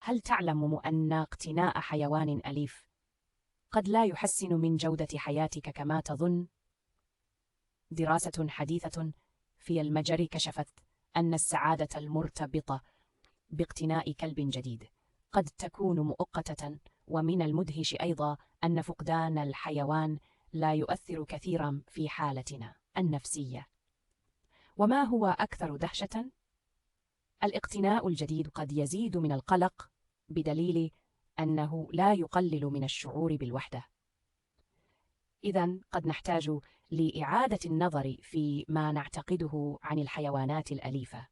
هل تعلم أن اقتناء حيوان أليف قد لا يحسن من جودة حياتك كما تظن؟ دراسة حديثة في المجر كشفت أن السعادة المرتبطة باقتناء كلب جديد قد تكون مؤقتة، ومن المدهش أيضا أن فقدان الحيوان لا يؤثر كثيرا في حالتنا النفسية. وما هو أكثر دهشة؟ الاقتناء الجديد قد يزيد من القلق بدليل أنه لا يقلل من الشعور بالوحدة. إذن قد نحتاج لإعادة النظر في ما نعتقده عن الحيوانات الأليفة.